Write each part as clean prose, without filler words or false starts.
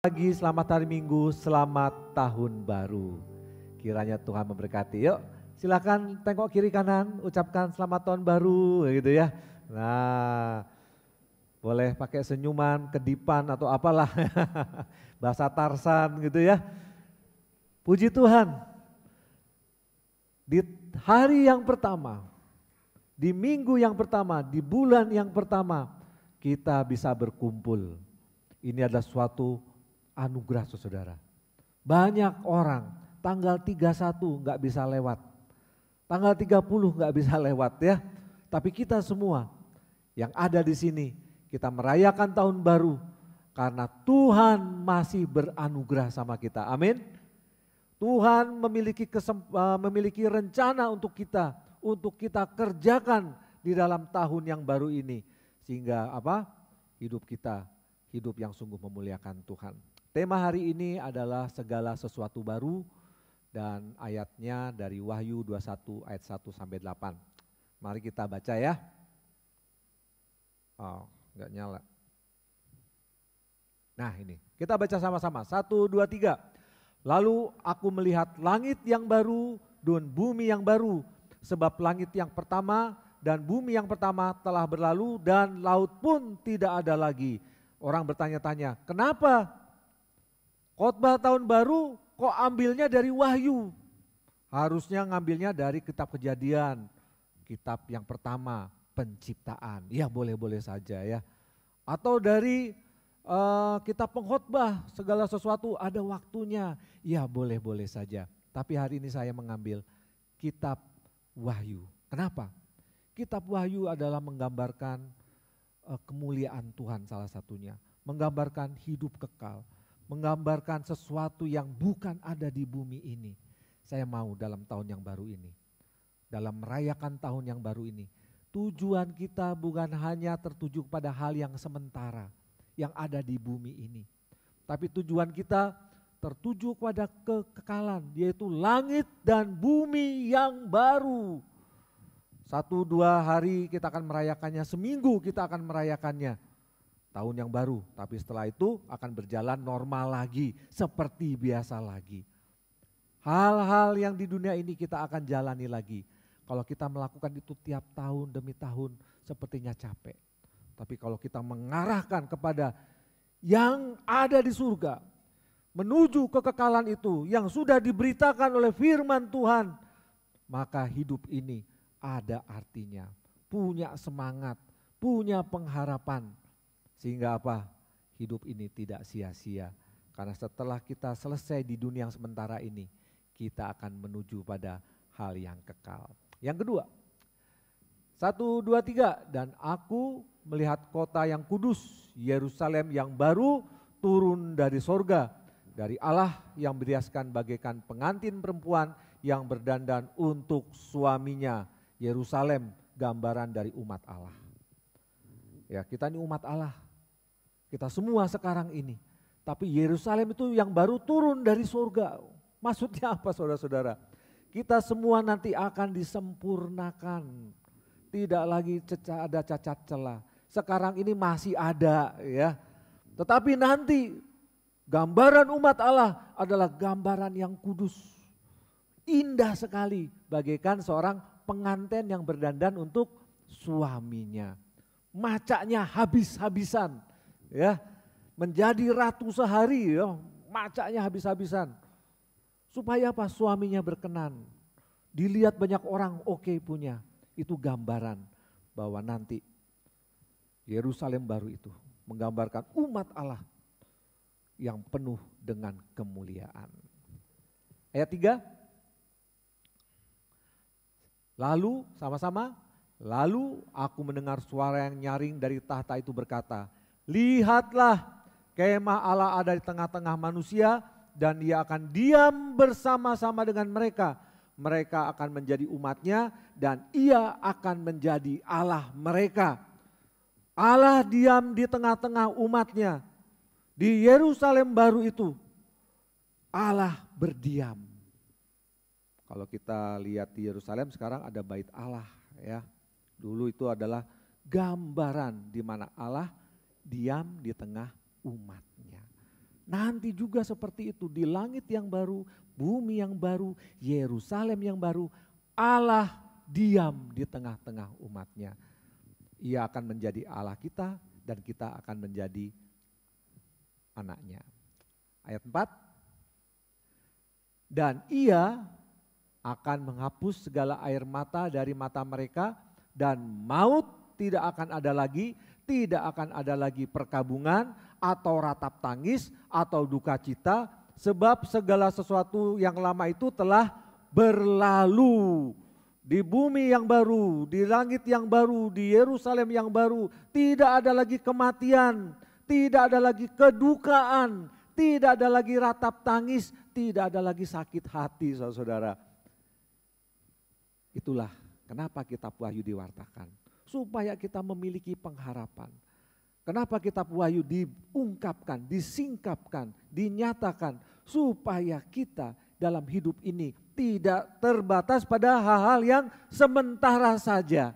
Pagi, selamat hari Minggu, selamat tahun baru. Kiranya Tuhan memberkati. Yuk, silakan tengok kiri kanan, ucapkan selamat tahun baru gitu ya. Nah, boleh pakai senyuman, kedipan atau apalah. Bahasa Tarsan gitu ya. Puji Tuhan. Di hari yang pertama, di minggu yang pertama, di bulan yang pertama, kita bisa berkumpul. Ini adalah suatu anugerah saudara. Banyak orang tanggal 31 nggak bisa lewat. Tanggal 30 nggak bisa lewat ya. Tapi kita semua yang ada di sini, kita merayakan tahun baru karena Tuhan masih beranugerah sama kita. Amin. Tuhan memiliki rencana untuk kita kerjakan di dalam tahun yang baru ini. Sehingga hidup kita, hidup yang sungguh memuliakan Tuhan. Tema hari ini adalah segala sesuatu baru dan ayatnya dari Wahyu 21 ayat 1 sampai 8. Mari kita baca ya. Oh, enggak nyala. Nah ini, kita baca sama-sama. 1, 2, 3. Lalu aku melihat langit yang baru dan bumi yang baru. Sebab langit yang pertama dan bumi yang pertama telah berlalu dan laut pun tidak ada lagi. Orang bertanya-tanya, kenapa? Khotbah tahun baru kok ambilnya dari Wahyu? Harusnya ngambilnya dari kitab Kejadian, kitab yang pertama, penciptaan. Ya boleh-boleh saja ya. Atau dari kitab pengkhotbah, segala sesuatu ada waktunya. Ya boleh-boleh saja. Tapi hari ini saya mengambil kitab Wahyu. Kenapa? Kitab Wahyu adalah menggambarkan kemuliaan Tuhan salah satunya. Menggambarkan hidup kekal. Menggambarkan sesuatu yang bukan ada di bumi ini. Saya mau dalam tahun yang baru ini, dalam merayakan tahun yang baru ini, tujuan kita bukan hanya tertuju pada hal yang sementara, yang ada di bumi ini. Tapi tujuan kita tertuju pada kekekalan, yaitu langit dan bumi yang baru. 1-2 hari kita akan merayakannya, seminggu kita akan merayakannya. Tahun yang baru, tapi setelah itu akan berjalan normal lagi, seperti biasa lagi. Hal-hal yang di dunia ini kita akan jalani lagi. Kalau kita melakukan itu tiap tahun demi tahun, sepertinya capek. Tapi kalau kita mengarahkan kepada yang ada di surga, menuju kekekalan itu yang sudah diberitakan oleh firman Tuhan, maka hidup ini ada artinya, punya semangat, punya pengharapan. Sehingga hidup ini tidak sia-sia. Karena setelah kita selesai di dunia yang sementara ini, kita akan menuju pada hal yang kekal. Yang kedua, 1, 2, 3. Dan aku melihat kota yang kudus, Yerusalem yang baru turun dari sorga, dari Allah yang berhiaskan bagaikan pengantin perempuan yang berdandan untuk suaminya. Yerusalem gambaran dari umat Allah. Ya, kita ini umat Allah. Kita semua sekarang ini. Tapi Yerusalem itu yang baru turun dari surga. Maksudnya apa saudara-saudara? Kita semua nanti akan disempurnakan. Tidak lagi ada cacat celah. Sekarang ini masih ada ya. Tetapi nanti gambaran umat Allah adalah gambaran yang kudus. Indah sekali bagaikan seorang pengantin yang berdandan untuk suaminya. Macaknya habis-habisan. Ya, menjadi ratu sehari ya, macaknya habis-habisan. Supaya suaminya berkenan. Dilihat banyak orang punya. Itu gambaran bahwa nanti Yerusalem baru itu menggambarkan umat Allah yang penuh dengan kemuliaan. Ayat 3. Lalu sama-sama, lalu aku mendengar suara yang nyaring dari tahta itu berkata, lihatlah, kemah Allah ada di tengah-tengah manusia dan dia akan diam bersama-sama dengan mereka. Mereka akan menjadi umatnya dan ia akan menjadi Allah mereka. Allah diam di tengah-tengah umatnya. Di Yerusalem baru itu Allah berdiam. Kalau kita lihat di Yerusalem sekarang ada bait Allah ya. Dulu itu adalah gambaran di mana Allah diam di tengah umatnya. nanti juga seperti itu, di langit yang baru, bumi yang baru, Yerusalem yang baru, Allah diam di tengah-tengah umatnya. Ia akan menjadi Allah kita dan kita akan menjadi anaknya. Ayat 4. Dan ia akan menghapus segala air mata dari mata mereka dan maut tidak akan ada lagi, tidak akan ada lagi perkabungan atau ratap tangis atau duka cita, sebab segala sesuatu yang lama itu telah berlalu. Di bumi yang baru, di langit yang baru, di Yerusalem yang baru, tidak ada lagi kematian, tidak ada lagi kedukaan, tidak ada lagi ratap tangis, tidak ada lagi sakit hati, saudara-saudara. Itulah kenapa kitab Wahyu diwartakan, supaya kita memiliki pengharapan. Kenapa kitab Wahyu diungkapkan, disingkapkan, dinyatakan, supaya kita dalam hidup ini tidak terbatas pada hal-hal yang sementara saja.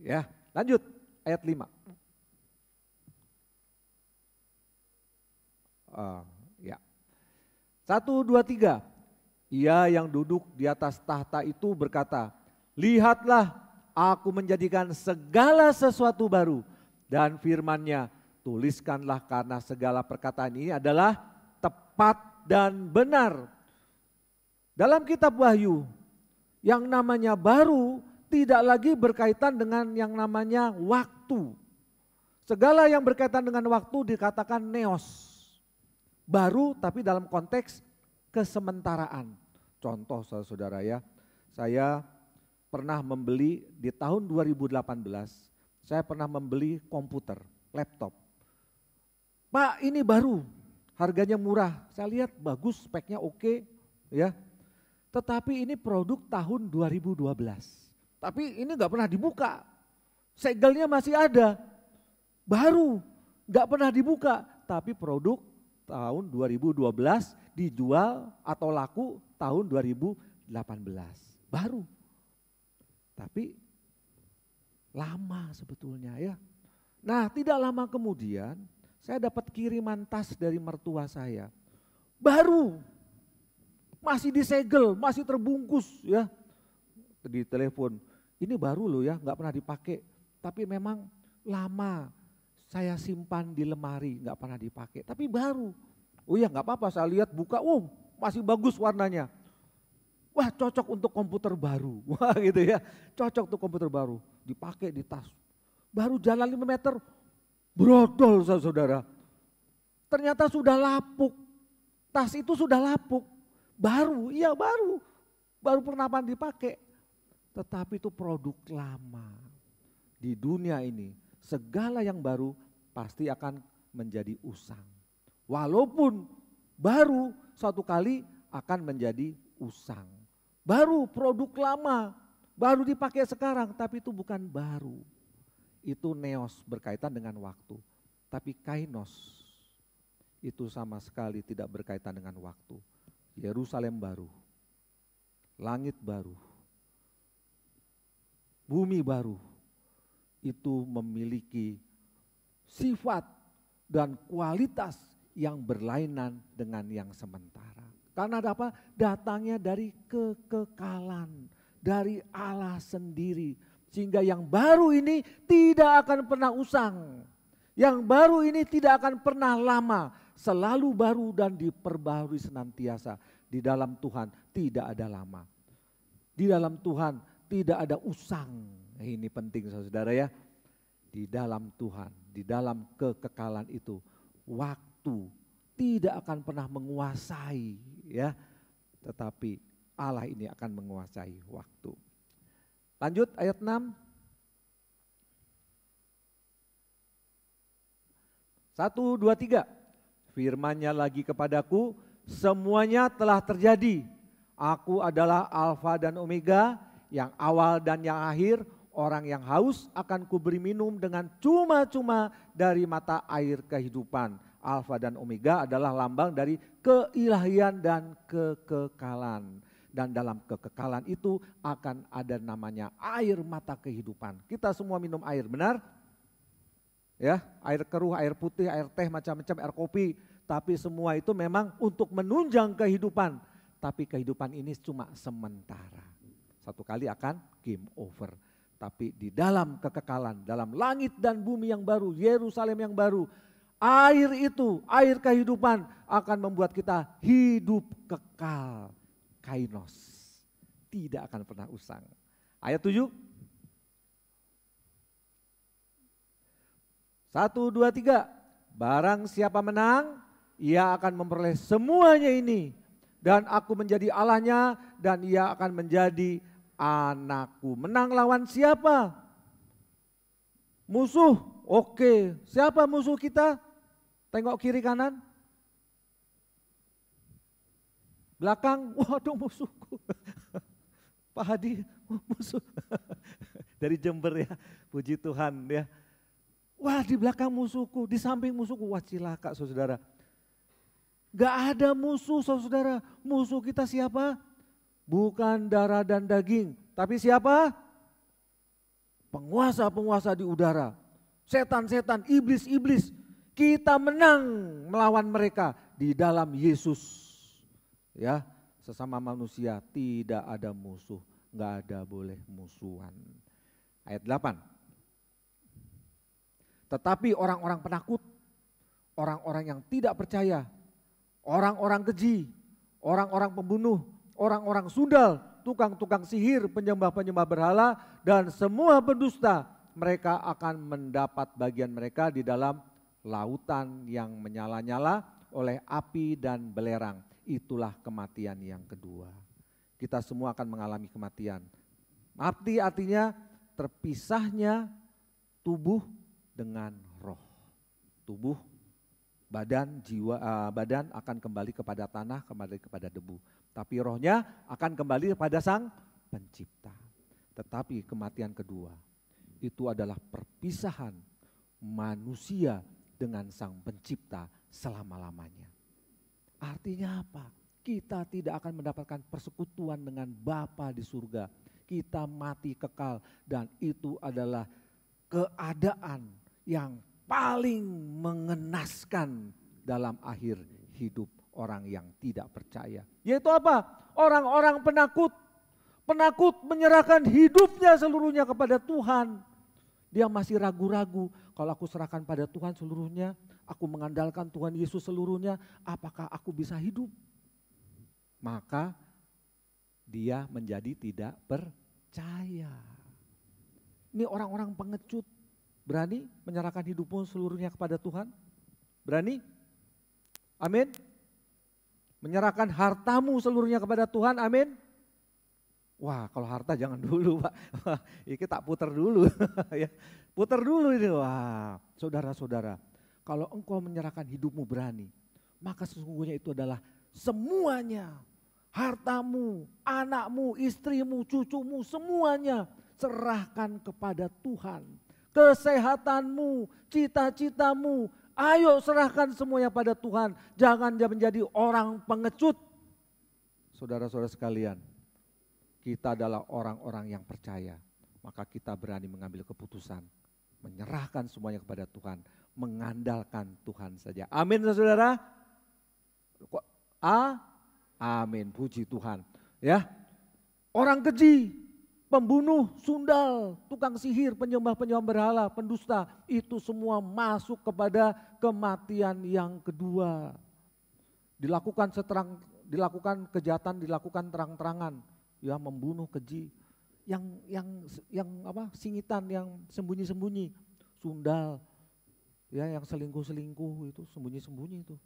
Ya, lanjut ayat 5. Ya. 1, 2, 3. Ia yang duduk di atas tahta itu berkata, lihatlah aku menjadikan segala sesuatu baru. Dan firman-Nya, tuliskanlah karena segala perkataan ini adalah tepat dan benar. Dalam kitab Wahyu, yang namanya baru tidak lagi berkaitan dengan yang namanya waktu. Segala yang berkaitan dengan waktu dikatakan neos. Baru tapi dalam konteks kesementaraan. Contoh saudara ya, saya pernah membeli di tahun 2018, saya pernah membeli komputer, laptop. Pak ini baru, harganya murah, saya lihat bagus, speknya oke, ya. Tetapi ini produk tahun 2012, tapi ini gak pernah dibuka, segelnya masih ada, baru, gak pernah dibuka, tapi produk tahun 2012 dijual atau laku tahun 2018, baru. Tapi lama sebetulnya ya. Nah tidak lama kemudian saya dapat kiriman tas dari mertua saya. Baru, masih disegel, masih terbungkus ya. Di telepon, ini baru loh ya, gak pernah dipakai. Tapi memang lama, saya simpan di lemari, gak pernah dipakai. Tapi baru, oh ya gak apa-apa saya lihat buka, masih bagus warnanya. Wah cocok untuk komputer baru, wah gitu ya, cocok untuk komputer baru, dipakai di tas. Baru jalan 5 meter, brodol saudara. Ternyata sudah lapuk, tas itu sudah lapuk, baru, iya baru pernah dipakai. Tetapi itu produk lama. Di dunia ini segala yang baru pasti akan menjadi usang. Walaupun baru suatu kali akan menjadi usang. Baru produk lama, baru dipakai sekarang, tapi itu bukan baru. Itu neos berkaitan dengan waktu. Tapi kainos itu sama sekali tidak berkaitan dengan waktu. Yerusalem baru, langit baru, bumi baru, itu memiliki sifat dan kualitas yang berlainan dengan yang sementara. Karena ada apa? Datangnya dari kekekalan, dari Allah sendiri. Sehingga yang baru ini tidak akan pernah usang. Yang baru ini tidak akan pernah lama. Selalu baru dan diperbaharui senantiasa. Di dalam Tuhan tidak ada lama. Di dalam Tuhan tidak ada usang. Ini penting saudara ya. Di dalam Tuhan, di dalam kekekalan itu, waktu tidak akan pernah menguasai ya, tetapi Allah ini akan menguasai waktu. Lanjut ayat 6. 1, 2, 3. Firman-Nya lagi kepadaku, semuanya telah terjadi. Aku adalah Alfa dan Omega, yang awal dan yang akhir. Orang yang haus akan kuberi minum dengan cuma-cuma dari mata air kehidupan. Alfa dan Omega adalah lambang dari keilahian dan kekekalan. Dan dalam kekekalan itu akan ada namanya air mata kehidupan. Kita semua minum air, benar? Ya, air keruh, air putih, air teh, macam-macam, air kopi. tapi semua itu memang untuk menunjang kehidupan. Tapi kehidupan ini cuma sementara. Satu kali akan game over. Tapi di dalam kekekalan, dalam langit dan bumi yang baru, Yerusalem yang baru, air itu, air kehidupan akan membuat kita hidup kekal. Kainos, tidak akan pernah usang. Ayat 7. 1, 2, 3. Barang siapa menang, ia akan memperoleh semuanya ini. Dan aku menjadi Allahnya dan ia akan menjadi anakku. Menang lawan siapa? Musuh. Oke, siapa musuh kita? Tengok kiri kanan. Belakang, waduh musuhku. Pak Hadi, musuh. Dari Jember ya, puji Tuhan ya. Wah, di belakang musuhku, di samping musuhku. Wah, cilaka saudara. Gak ada musuh saudara. Musuh kita siapa? Bukan darah dan daging. Tapi siapa? Penguasa-penguasa di udara. Setan-setan, iblis-iblis. Kita menang melawan mereka di dalam Yesus. Ya, sesama manusia tidak ada musuh. Gak ada boleh musuhan. Ayat 8. Tetapi orang-orang penakut, orang-orang yang tidak percaya, orang-orang keji, orang-orang pembunuh, orang-orang sundal, tukang-tukang sihir, penyembah-penyembah berhala, dan semua pendusta, mereka akan mendapat bagian mereka di dalam lautan yang menyala-nyala oleh api dan belerang. Itulah kematian yang kedua. Kita semua akan mengalami kematian. Mati artinya terpisahnya tubuh dengan roh. Tubuh, badan, jiwa, badan akan kembali kepada tanah, kembali kepada debu. Tapi rohnya akan kembali kepada Sang Pencipta. Tetapi kematian kedua itu adalah perpisahan manusia dengan Sang Pencipta selama-lamanya. Artinya apa? Kita tidak akan mendapatkan persekutuan dengan Bapa di surga. Kita mati kekal dan itu adalah keadaan yang paling mengenaskan dalam akhir hidup orang yang tidak percaya. Yaitu apa? Orang-orang penakut. Penakut menyerahkan hidupnya seluruhnya kepada Tuhan. Dia masih ragu-ragu, kalau aku serahkan pada Tuhan seluruhnya, aku mengandalkan Tuhan Yesus seluruhnya, apakah aku bisa hidup? Maka dia menjadi tidak percaya. Ini orang-orang pengecut. Berani menyerahkan hidupmu seluruhnya kepada Tuhan? Berani? Amin. Menyerahkan hartamu seluruhnya kepada Tuhan, amin. Wah, kalau harta jangan dulu Pak, ini tak putar dulu. Ya, putar dulu ini. Wah, saudara-saudara, kalau engkau menyerahkan hidupmu berani, maka sesungguhnya itu adalah semuanya. Hartamu, anakmu, istrimu, cucumu, semuanya serahkan kepada Tuhan. Kesehatanmu, cita-citamu, ayo serahkan semuanya pada Tuhan. Jangan menjadi orang pengecut. Saudara-saudara sekalian, kita adalah orang-orang yang percaya. Maka kita berani mengambil keputusan. Menyerahkan semuanya kepada Tuhan. Mengandalkan Tuhan saja. Amin saudara. Amin, puji Tuhan. Ya, orang keji, pembunuh, sundal, tukang sihir, penyembah-penyembah berhala, pendusta, itu semua masuk kepada kematian yang kedua. Dilakukan kejahatan, dilakukan terang-terangan, ya membunuh, keji, yang singitan, yang sembunyi-sembunyi, sundal, ya yang selingkuh-selingkuh itu sembunyi-sembunyi itu,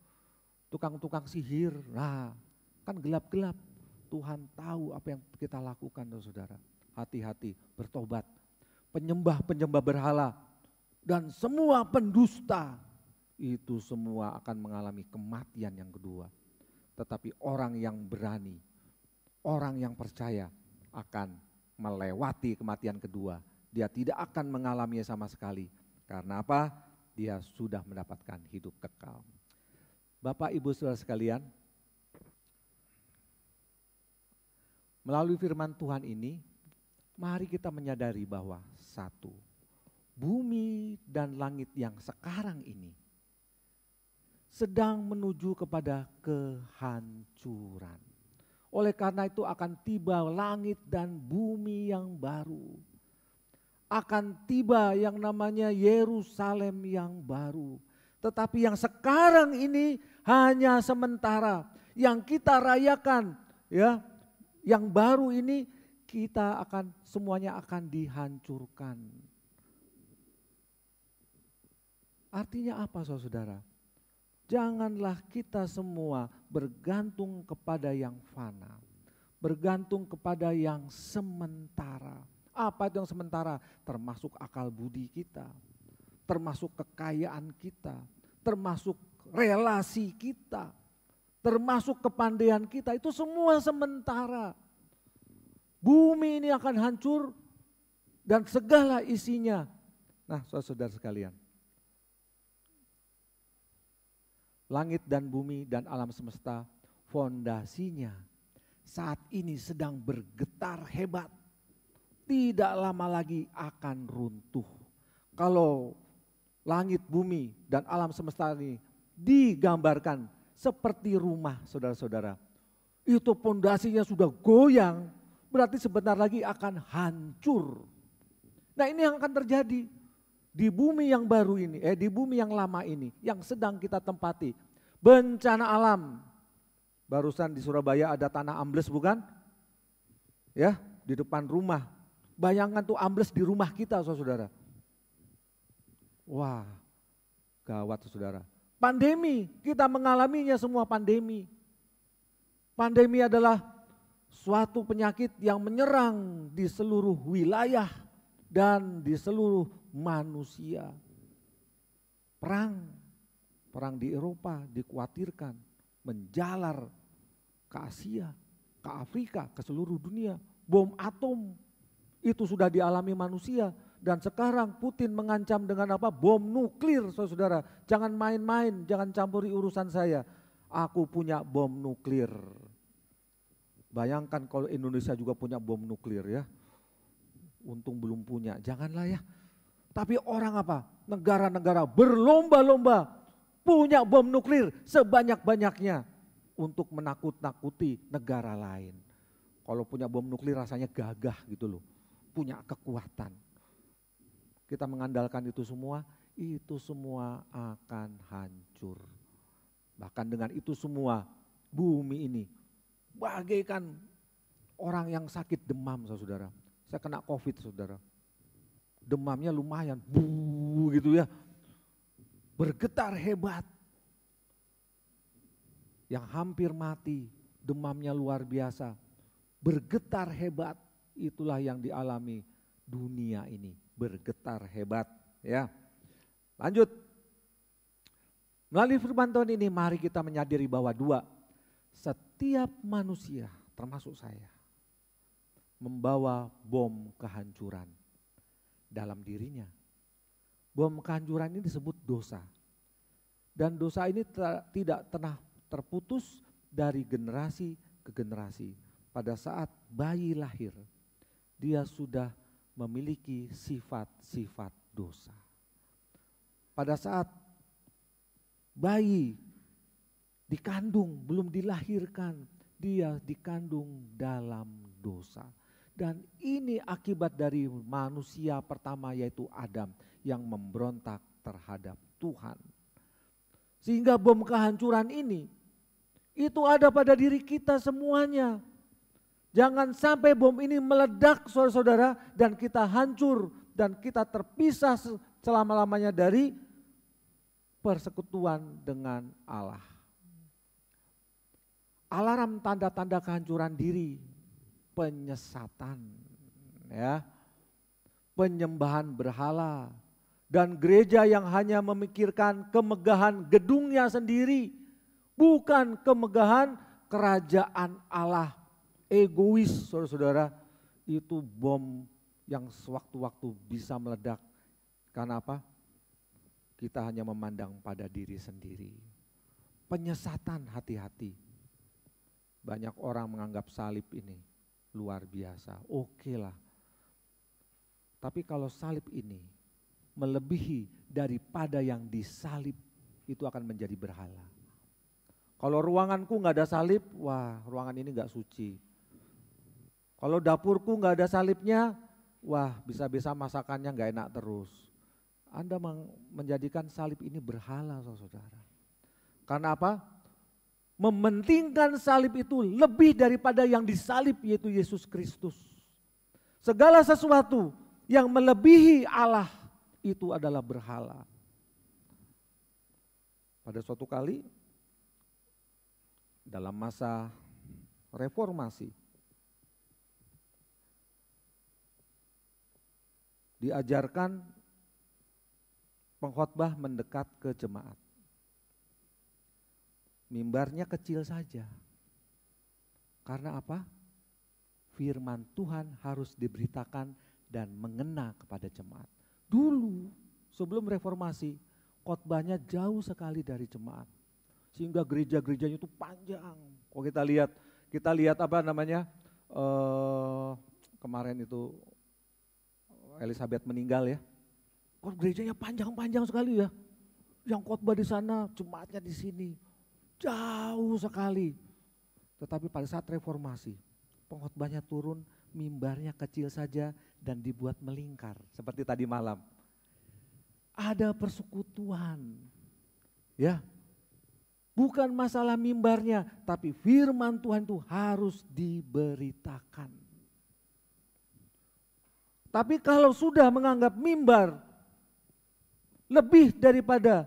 tukang-tukang sihir, nah kan gelap-gelap. Tuhan tahu apa yang kita lakukan, saudara. Hati-hati, bertobat. Penyembah-penyembah berhala dan semua pendusta itu semua akan mengalami kematian yang kedua. Tetapi orang yang berani, orang yang percaya akan melewati kematian kedua. Dia tidak akan mengalaminya sama sekali. Karena apa? Dia sudah mendapatkan hidup kekal. Bapak, Ibu, saudara sekalian, melalui firman Tuhan ini, mari kita menyadari bahwa satu, bumi dan langit yang sekarang ini sedang menuju kepada kehancuran. Oleh karena itu akan tiba langit dan bumi yang baru. Akan tiba yang namanya Yerusalem yang baru. Tetapi yang sekarang ini hanya sementara. Yang kita rayakan, ya, yang baru ini kita akan semuanya akan dihancurkan. Artinya apa saudara? Janganlah kita semua bergantung kepada yang fana, bergantung kepada yang sementara. Apa itu yang sementara? Termasuk akal budi kita, termasuk kekayaan kita, termasuk relasi kita, termasuk kepandaian kita, itu semua sementara. Bumi ini akan hancur dan segala isinya. Nah, saudara sekalian, langit dan bumi dan alam semesta, fondasinya saat ini sedang bergetar hebat. Tidak lama lagi akan runtuh. Kalau langit, bumi, dan alam semesta ini digambarkan seperti rumah, saudara-saudara, itu fondasinya sudah goyang, berarti sebentar lagi akan hancur. Nah, ini yang akan terjadi di bumi yang baru ini, di bumi yang lama ini, yang sedang kita tempati. Bencana alam. Barusan di Surabaya ada tanah ambles, bukan? Ya, di depan rumah. Bayangkan tuh ambles di rumah kita, saudara. Wah, gawat saudara. Pandemi, kita mengalaminya semua pandemi. Pandemi adalah suatu penyakit yang menyerang di seluruh wilayah dan di seluruh manusia. Perang di Eropa dikhawatirkan menjalar ke Asia, ke Afrika, ke seluruh dunia. Bom atom itu sudah dialami manusia. Dan sekarang Putin mengancam dengan apa? Bom nuklir, saudara. Jangan main-main, jangan campuri urusan saya. Aku punya bom nuklir. Bayangkan kalau Indonesia juga punya bom nuklir ya. Untung belum punya, janganlah ya. Tapi orang apa? Negara-negara berlomba-lomba punya bom nuklir sebanyak-banyaknya untuk menakut-nakuti negara lain. Kalau punya bom nuklir rasanya gagah gitu loh. Punya kekuatan. Kita mengandalkan itu semua akan hancur. Bahkan dengan itu semua bumi ini bagaikan orang yang sakit demam, saudara. Saya kena COVID, saudara. Demamnya lumayan, gitu ya. Bergetar hebat. Yang hampir mati, demamnya luar biasa. Bergetar hebat, itulah yang dialami dunia ini. Bergetar hebat, ya. Lanjut. Melalui firman Tuhan ini mari kita menyadari bahwa setiap manusia termasuk saya membawa bom kehancuran dalam dirinya. Bom kehancuran ini disebut dosa. Dan dosa ini tidak pernah terputus dari generasi ke generasi. Pada saat bayi lahir, dia sudah memiliki sifat-sifat dosa. Pada saat bayi dikandung, belum dilahirkan, dia dikandung dalam dosa. Dan ini akibat dari manusia pertama yaitu Adam yang memberontak terhadap Tuhan. Sehingga bom kehancuran ini, itu ada pada diri kita semuanya. Jangan sampai bom ini meledak saudara-saudara dan kita hancur dan kita terpisah selama-lamanya dari persekutuan dengan Allah. Alarm tanda-tanda kehancuran diri, penyesatan, ya, penyembahan berhala, dan gereja yang hanya memikirkan kemegahan gedungnya sendiri, bukan kemegahan kerajaan Allah. Egois, saudara-saudara, itu bom yang sewaktu-waktu bisa meledak. Karena apa? Kita hanya memandang pada diri sendiri. Penyesatan, hati-hati. Banyak orang menganggap salib ini luar biasa. Oke lah. Tapi kalau salib ini melebihi daripada yang disalib, itu akan menjadi berhala. Kalau ruanganku nggak ada salib, wah ruangan ini nggak suci. Kalau dapurku nggak ada salibnya, wah bisa-bisa masakannya nggak enak terus. Anda menjadikan salib ini berhala, saudara. Karena apa? Mementingkan salib itu lebih daripada yang disalib, yaitu Yesus Kristus. Segala sesuatu yang melebihi Allah itu adalah berhala. Pada suatu kali dalam masa reformasi diajarkan pengkhotbah mendekat ke jemaat. Mimbarnya kecil saja. Karena apa? Firman Tuhan harus diberitakan dan mengena kepada jemaat. Dulu sebelum reformasi, khotbahnya jauh sekali dari jemaat. Sehingga gereja-gerejanya itu panjang. Kalau kita lihat apa namanya, kemarin itu Elizabeth meninggal ya. Kok gerejanya panjang-panjang sekali ya. Yang khotbah di sana, jemaatnya di sini. Jauh sekali. Tetapi pada saat reformasi, pengkhotbahnya turun, mimbarnya kecil saja dan dibuat melingkar. Seperti tadi malam. Ada persekutuan. Ya. Bukan masalah mimbarnya, tapi firman Tuhan itu harus diberitakan. Tapi kalau sudah menganggap mimbar lebih daripada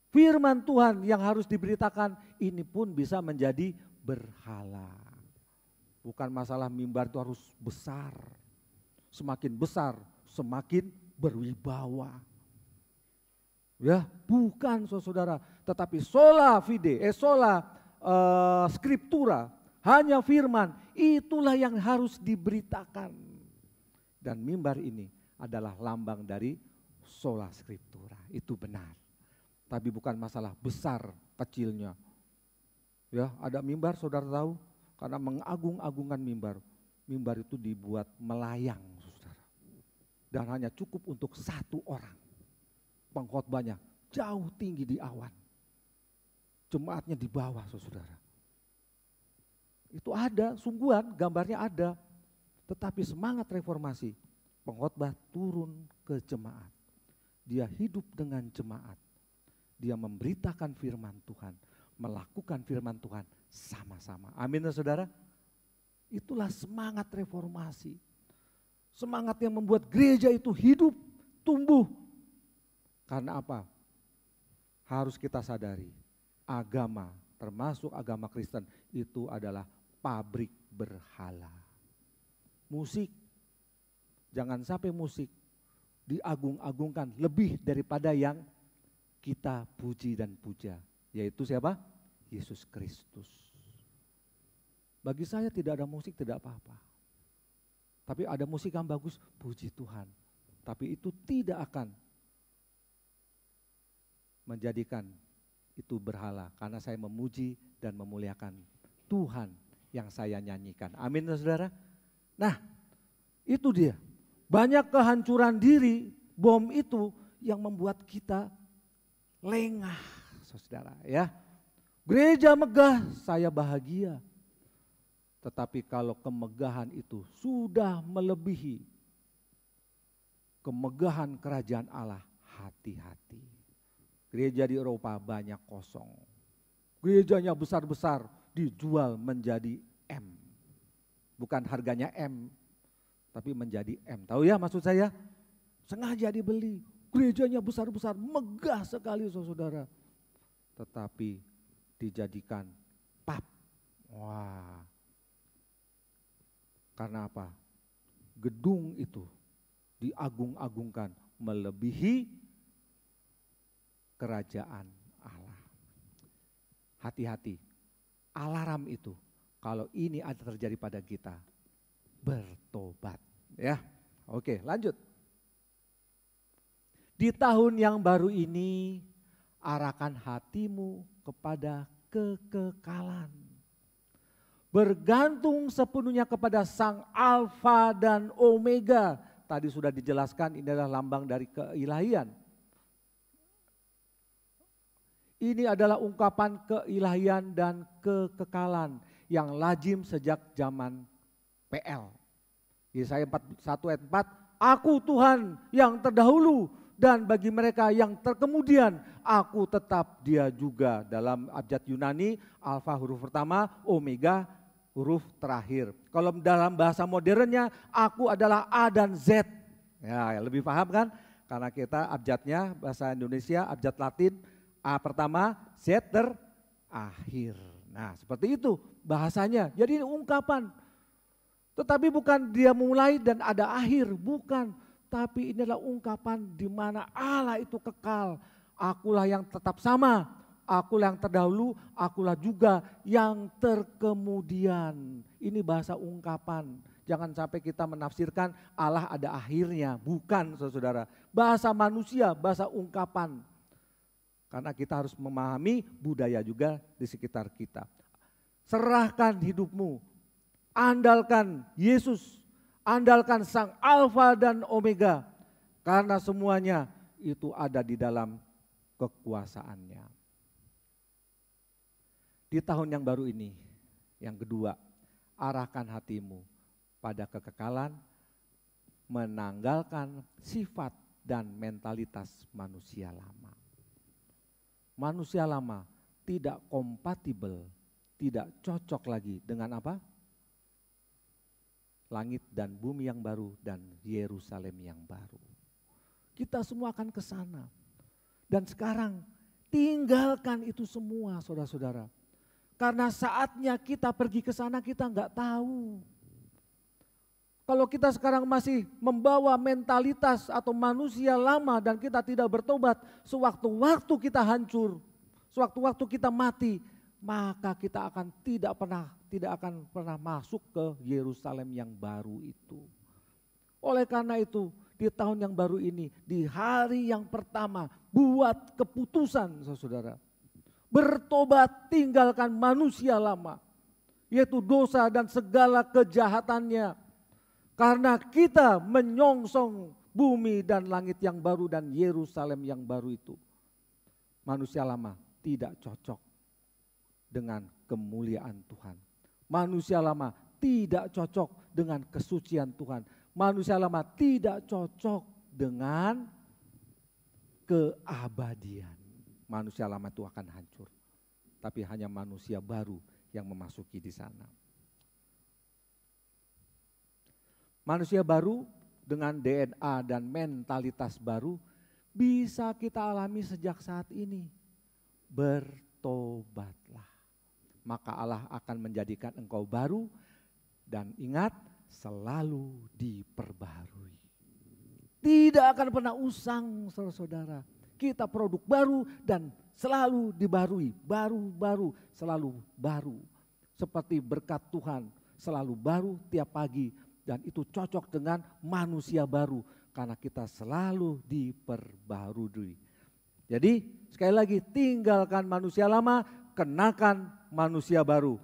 firman Tuhan yang harus diberitakan, ini pun bisa menjadi berhala. Bukan masalah mimbar itu harus besar. Semakin besar, semakin berwibawa. Ya, bukan saudara, tetapi sola scriptura, hanya firman, itulah yang harus diberitakan. Dan mimbar ini adalah lambang dari sola scriptura, itu benar. Tapi bukan masalah besar kecilnya. Ya, ada mimbar saudara tahu, karena mengagung-agungkan mimbar. Mimbar itu dibuat melayang saudara. Dan hanya cukup untuk satu orang. Pengkhotbahnya jauh tinggi di awan. Jemaatnya di bawah saudara. Itu ada, sungguhan gambarnya ada. Tetapi semangat reformasi, pengkhotbah turun ke jemaat. Dia hidup dengan jemaat. Dia memberitakan firman Tuhan, melakukan firman Tuhan sama-sama. Amin saudara. Itulah semangat reformasi. Semangat yang membuat gereja itu hidup, tumbuh. Karena apa? Harus kita sadari, agama termasuk agama Kristen itu adalah pabrik berhala. Musik, jangan sampai musik diagung-agungkan lebih daripada yang kita puji dan puja. Yaitu siapa? Yesus Kristus. Bagi saya tidak ada musik tidak apa-apa. Tapi ada musik yang bagus, puji Tuhan. Tapi itu tidak akan menjadikan itu berhala. Karena saya memuji dan memuliakan Tuhan yang saya nyanyikan. Amin saudara. Nah itu dia. Banyak kehancuran diri, bom itu yang membuat kita lengah saudara ya. Gereja megah, saya bahagia. Tetapi kalau kemegahan itu sudah melebihi kemegahan kerajaan Allah, hati-hati. Gereja di Eropa banyak kosong. Gerejanya besar-besar dijual menjadi M. Bukan harganya M, tapi menjadi M. Tahu ya maksud saya? Sengaja dibeli. Gerejanya besar-besar, megah sekali saudara. Tetapi dijadikan pub. Wah. Karena apa? Gedung itu diagung-agungkan melebihi kerajaan Allah. Hati-hati, alarm itu kalau ini ada terjadi pada kita, bertobat ya. Oke, lanjut. Di tahun yang baru ini, arahkan hatimu kepada kekekalan. Bergantung sepenuhnya kepada Sang Alfa dan Omega. Tadi sudah dijelaskan ini adalah lambang dari keilahian. Ini adalah ungkapan keilahian dan kekekalan yang lazim sejak zaman PL. Yesaya 41 ayat 4, aku Tuhan yang terdahulu dan bagi mereka yang terkemudian, aku tetap dia juga. Dalam abjad Yunani, alfa huruf pertama, omega huruf terakhir. Kalau dalam bahasa modernnya, aku adalah A dan Z. Ya, lebih paham kan? Karena kita abjadnya bahasa Indonesia, abjad Latin, A pertama, Z terakhir. Nah, seperti itu bahasanya. Jadi ini ungkapan. Tetapi bukan dia mulai dan ada akhir, bukan. Tapi ini adalah ungkapan di mana Allah itu kekal. Akulah yang tetap sama, akulah yang terdahulu, akulah juga yang terkemudian. Ini bahasa ungkapan. Jangan sampai kita menafsirkan Allah ada akhirnya, bukan saudara. Bahasa manusia, bahasa ungkapan. Karena kita harus memahami budaya juga di sekitar kita. Serahkan hidupmu, andalkan Yesus, andalkan Sang Alfa dan Omega. Karena semuanya itu ada di dalam kekuasaannya. Di tahun yang baru ini, yang kedua, arahkan hatimu pada kekekalan, menanggalkan sifat dan mentalitas manusia lama. Manusia lama tidak kompatibel, tidak cocok lagi dengan apa? Langit dan bumi yang baru dan Yerusalem yang baru. Kita semua akan ke sana. Dan sekarang tinggalkan itu semua saudara-saudara. Karena saatnya kita pergi ke sana kita enggak tahu. Kalau kita sekarang masih membawa mentalitas atau manusia lama dan kita tidak bertobat, sewaktu-waktu kita hancur, sewaktu-waktu kita mati, maka kita akan tidak akan pernah masuk ke Yerusalem yang baru itu. Oleh karena itu, di tahun yang baru ini, di hari yang pertama, buat keputusan saudara. Bertobat, tinggalkan manusia lama, yaitu dosa dan segala kejahatannya. Karena kita menyongsong bumi dan langit yang baru dan Yerusalem yang baru itu. Manusia lama tidak cocok dengan kemuliaan Tuhan. Manusia lama tidak cocok dengan kesucian Tuhan. Manusia lama tidak cocok dengan keabadian. Manusia lama itu akan hancur. Tapi hanya manusia baru yang memasuki di sana. Manusia baru dengan DNA dan mentalitas baru bisa kita alami sejak saat ini. Bertobatlah. Maka Allah akan menjadikan engkau baru dan ingat selalu diperbarui. Tidak akan pernah usang saudara-saudara. Kita produk baru dan selalu dibarui. Baru-baru selalu baru. Seperti berkat Tuhan selalu baru tiap pagi. Dan itu cocok dengan manusia baru karena kita selalu diperbarui. Jadi sekali lagi tinggalkan manusia lama, kenakan manusia baru.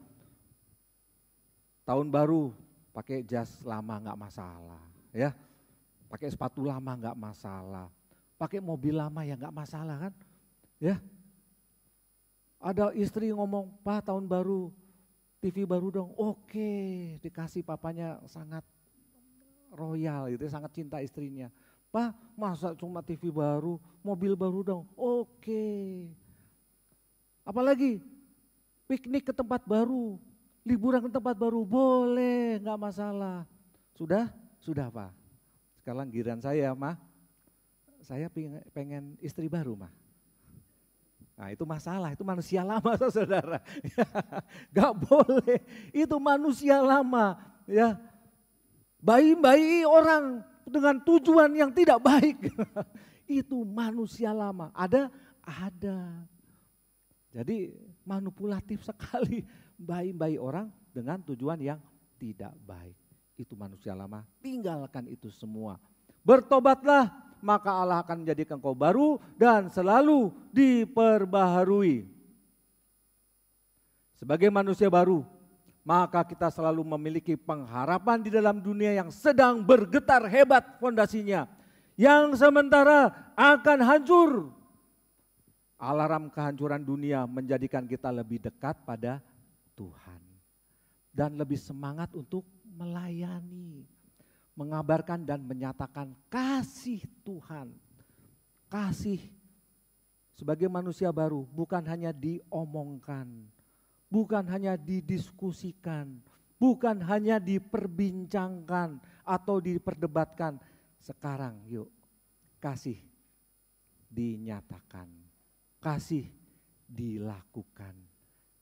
Tahun baru pakai jas lama nggak masalah, ya. Pakai sepatu lama nggak masalah, pakai mobil lama ya nggak masalah kan, ya. Ada istri ngomong, Pak tahun baru TV baru dong, oke, dikasih papanya sangat royal gitu, sangat cinta istrinya. Pak masa cuma TV baru, mobil baru dong, oke. Apalagi piknik ke tempat baru, liburan ke tempat baru, boleh nggak masalah. Sudah Pak. Sekarang giliran saya mah, saya pengen istri baru mah. Nah itu masalah, itu manusia lama saudara. Gak boleh, itu manusia lama. Ya, bayi-bayi orang dengan tujuan yang tidak baik. Itu manusia lama, ada. Jadi manipulatif sekali bayi-bayi orang dengan tujuan yang tidak baik. Itu manusia lama, tinggalkan itu semua. Bertobatlah, maka Allah akan menjadikan engkau baru dan selalu diperbaharui. Sebagai manusia baru, maka kita selalu memiliki pengharapan di dalam dunia yang sedang bergetar hebat fondasinya. Yang sementara akan hancur. alarm kehancuran dunia menjadikan kita lebih dekat pada Tuhan. Dan lebih semangat untuk melayani, mengabarkan dan menyatakan kasih Tuhan. Kasih sebagai manusia baru bukan hanya diomongkan, bukan hanya didiskusikan, bukan hanya diperbincangkan atau diperdebatkan. Sekarang yuk, kasih dinyatakan, kasih dilakukan,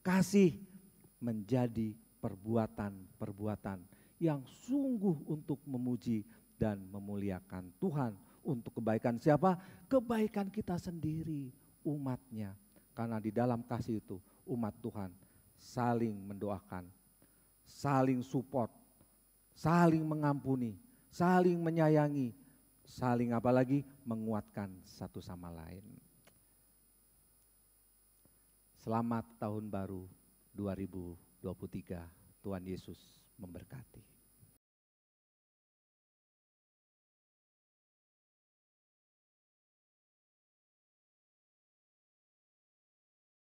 kasih menjadi perbuatan-perbuatan yang sungguh untuk memuji dan memuliakan Tuhan. Untuk kebaikan siapa? Kebaikan kita sendiri, umatnya. Karena di dalam kasih itu umat Tuhan saling mendoakan, saling support, saling mengampuni, saling menyayangi, saling apalagi menguatkan satu sama lain. Selamat tahun baru 2023. Tuhan Yesus memberkati.